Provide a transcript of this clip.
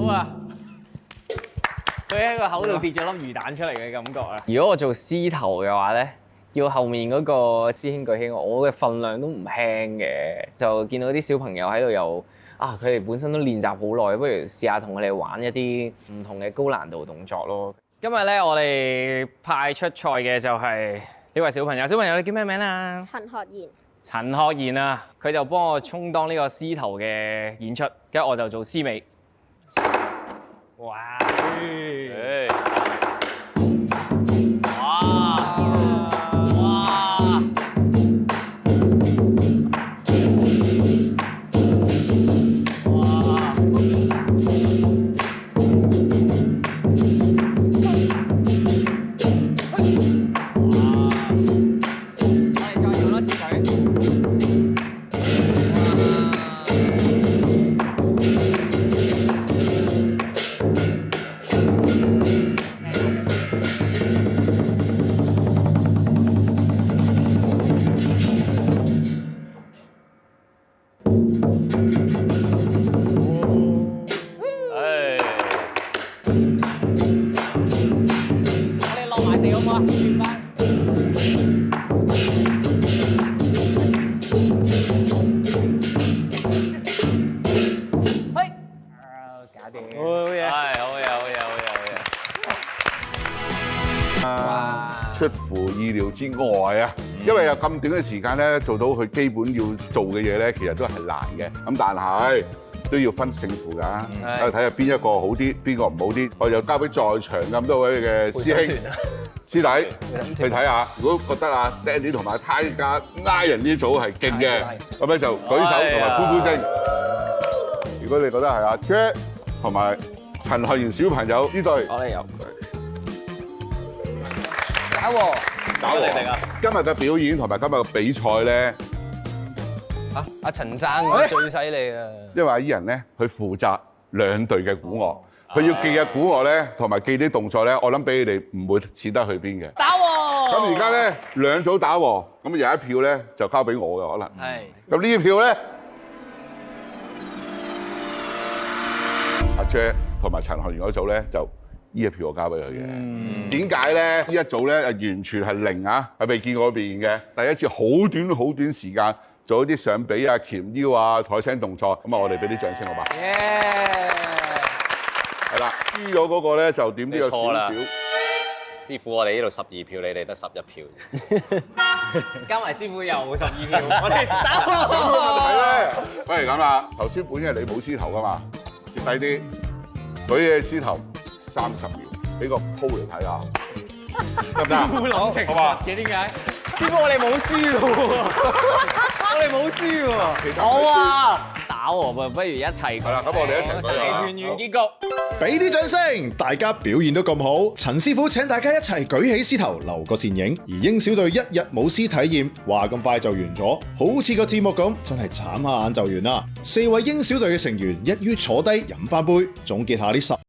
好啊！佢喺個口度跌咗粒魚蛋出嚟嘅感覺啊！如果我做獅頭嘅話咧，要後面嗰個師兄舉起我嘅份量都唔輕嘅，就見到啲小朋友喺度又啊，佢哋本身都練習好耐，不如試下同佢哋玩一啲唔同嘅高難度動作咯。今日咧，我哋派出賽嘅就係呢位小朋友。小朋友你叫咩名啊？陳學賢。陳學賢啊，佢就幫我充當呢個獅頭嘅演出，跟住我就做獅尾。哇！出乎意料之外啊！因為有咁短嘅時間咧，做到佢基本要做嘅嘢咧，其實都係難嘅。咁但係都要分勝負㗎，睇下邊一個好啲，邊個唔好啲。我就交俾在場咁多位嘅師兄師弟去睇下。如果覺得啊 Stanley 同埋 Tiger 拉人呢組係勁嘅，咁咧就舉手同埋呼呼聲。如果你覺得係阿 Jack 同埋陳學賢小朋友呢隊，我哋有。打和啊！今日嘅表演同埋今日嘅比賽咧，阿陳生最犀利啊！因為阿伊人咧，佢負責兩隊嘅鼓樂，佢要記嘅鼓樂咧，同埋記啲動作咧，我諗俾你哋唔會似得去邊嘅。打和。咁而家咧兩組打和，咁有一票咧就交俾我嘅可能。係。咁呢一票咧，阿 Jack 同埋陳學賢嗰組咧就。呢一票我交俾佢嘅，點解咧？呢一組咧完全係零啊，係未見過面嘅，第一次好短時間做一啲上臂啊、鉗腰啊、台青動作，咁啊我哋俾啲掌聲好嘛？係啦，輸咗嗰個咧就點都有少少。師傅，我哋呢度12票，你哋得11票，加埋師傅又12票，我哋打和。係咧，不如咁啦，頭先本應係你冇獅頭噶嘛，跌低啲，舉嘅獅頭。30秒，俾個 po 嚟睇下，得唔得？好懲罰嘅點解？師傅我哋冇輸喎，我哋冇輸喎。其實好啊，打和不如一齊。係啦，咁我哋一齊齊團圓結局。俾啲掌聲！大家表現都咁好，陳師傅請大家一齊舉起獅頭留個倩影。而英小隊一日舞獅體驗，話咁快就完咗，好似個節目咁，真係眨下眼就完啦。4位英小隊嘅成員一於坐低飲翻杯，總結下呢10